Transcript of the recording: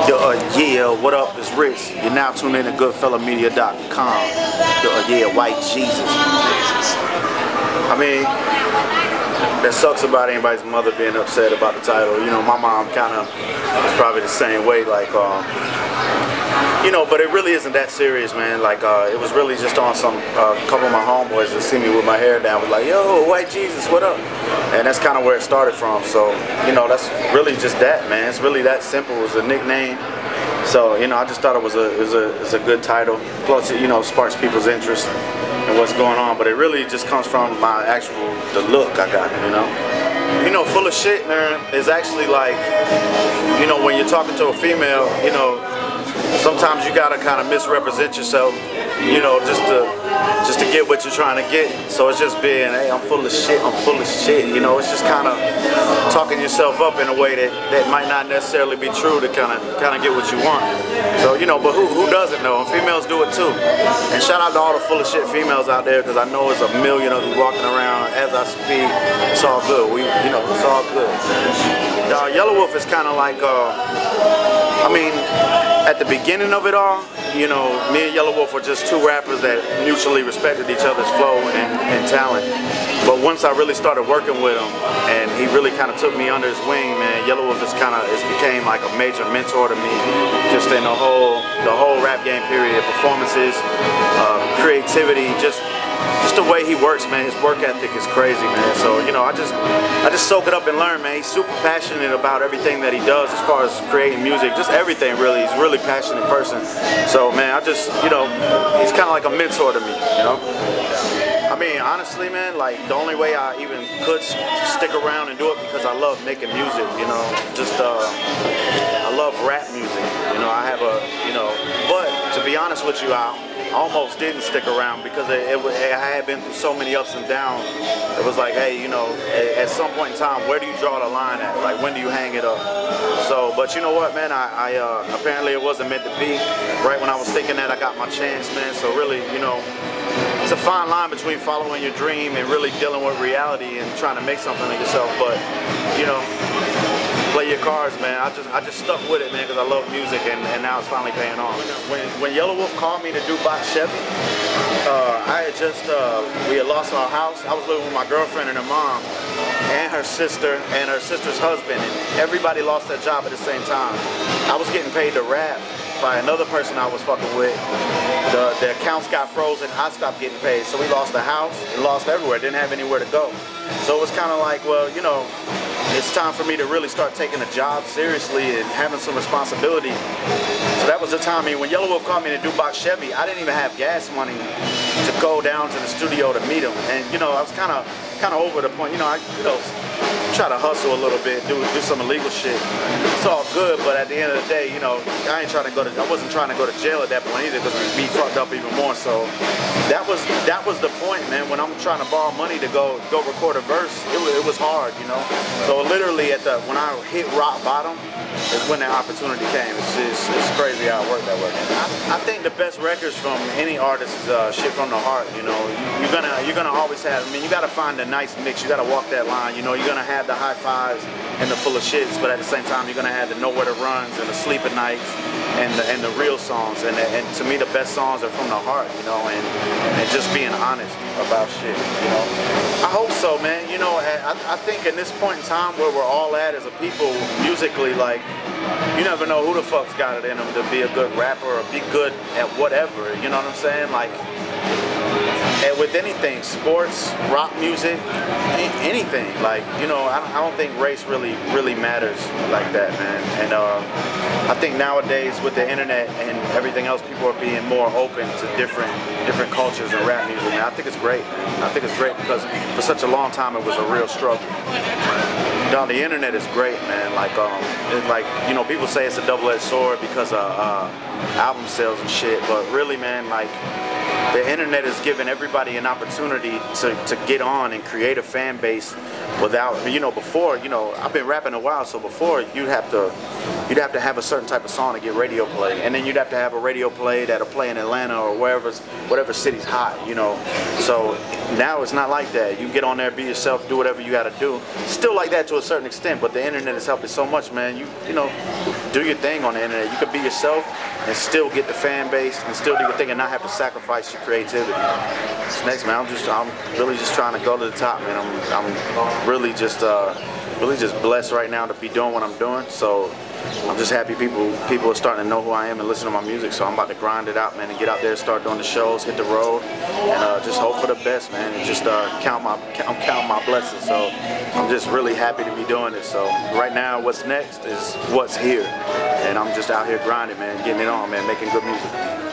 Yeah, what up? It's Rittz. You're now tuned in to GoodFellowMedia.com. Yeah, White Jesus. I mean, that sucks about anybody's mother being upset about the title. You know, my mom kind of was probably the same way. Like, you know, but it really isn't that serious, man. Like, it was really just on some couple of my homeboys that see me with my hair down was like, yo, White Jesus, what up? And that's kind of where it started from. So, you know, that's really just that, man. It's really that simple. It was a nickname. So, you know, I just thought it was a good title. Plus, you know, sparks people's interest in what's going on. But it really just comes from my the look I got, you know. You know, full of shit, man, is actually like, you know, when you're talking to a female, you know, sometimes you gotta kind of misrepresent yourself, you know, just to get what you're trying to get. So it's just being, hey, I'm full of shit, you know. It's just kind of talking yourself up in a way that might not necessarily be true to kind of get what you want. So, you know, but who doesn't know? And females do it too. And shout out to all the full of shit females out there, because I know there's a million of them walking around as I speak. It's all good. You know, it's all good. Yelawolf is kind of like, I mean, at the beginning of it all, you know, me and Yelawolf were just two rappers that mutually respected each other's flow and talent. But once I really started working with him, and he really kind of took me under his wing, man, Yelawolf is became like a major mentor to me, just in the whole rap game period, performances, creativity, just the way he works, man. His work ethic is crazy, man. So, you know, I just soak it up and learn, man. He's super passionate about everything that he does as far as creating music, just everything, really. He's a really passionate person. So, man, you know, he's kind of like a mentor to me, you know. I mean, honestly, man, like, the only way I even could stick around and do it because I love making music, you know. Just, I love rap music, you know. I have you know, but to be honest with you, I almost didn't stick around because I had been through so many ups and downs. It was like, hey, you know, at some point in time, where do you draw the line at? Like, when do you hang it up? So, but you know what, man, apparently it wasn't meant to be. Right when I was thinking that, I got my chance, man. So really, you know, it's a fine line between following your dream and really dealing with reality and trying to make something of yourself. But, you know, play your cards, man. I just stuck with it, man, because I love music, and now it's finally paying off. When Yelawolf called me to do Box Chevy, I had we had lost our house. I was living with my girlfriend and her mom, and her sister, and her sister's husband, and everybody lost their job at the same time. I was getting paid to rap by another person I was fucking with. The accounts got frozen, I stopped getting paid, so we lost the house, we lost everywhere, didn't have anywhere to go. So it was kind of like, well, you know, it's time for me to really start taking a job seriously and having some responsibility. So that was the time. I mean, when Yelawolf called me to do Box Chevy, I didn't even have gas money to go down to the studio to meet him. And, you know, I was kind of over the point. You know, I try to hustle a little bit, do some illegal shit. It's all good, but at the end of the day, you know, I wasn't trying to go to jail at that point either, because we'd be fucked up even more. So that was the point, man. When I'm trying to borrow money to go record a verse, it was hard, you know. So literally when I hit rock bottom is when that opportunity came. It's crazy how it worked that way. I think the best records from any artist is shit from the heart, you know. You're gonna always have, I mean, you gotta find a nice mix, you gotta walk that line, you know. You're gonna have the high fives and the full of shits, but at the same time you're gonna have the nowhere to runs and the sleeping nights and the real songs. And to me, the best songs are from the heart, you know, and just being honest about shit, you know. I hope so, man. You know, I think in this point in time where we're all at as a people musically, like, you never know who the fuck's got it in them to be a good rapper or be good at whatever, you know what I'm saying? Like, and with anything, sports, rock music, anything, like, you know, I don't think race really matters like that, man. And I think nowadays with the internet and everything else, people are being more open to different cultures and rap music, man. I think it's great, man. I think it's great because for such a long time it was a real struggle. Now, the internet is great, man. Like, it's like, you know, people say it's a double-edged sword because of album sales and shit, but really, man, like, the internet is giving everybody an opportunity to get on and create a fan base without, before, I've been rapping a while, so before you'd have to have a certain type of song to get radio play, and then you'd have to have a radio play that'll play in Atlanta or whatever city's hot, So now it's not like that. You get on there, be yourself, do whatever you gotta do. Still like that to a certain extent, but the internet has helped it so much, man. You do your thing on the internet. You can be yourself and still get the fan base and still do your thing and not have to sacrifice your creativity. What's next, man? I'm really just trying to go to the top, man. I'm really just blessed right now to be doing what I'm doing. So I'm just happy people are starting to know who I am and listen to my music. So I'm about to grind it out, man, and get out there, start doing the shows, hit the road, and just hope for the best, man. And just I'm counting my blessings. So I'm just really happy to be doing this. So right now, what's next is what's here, and I'm just out here grinding, man, getting it on, man, making good music.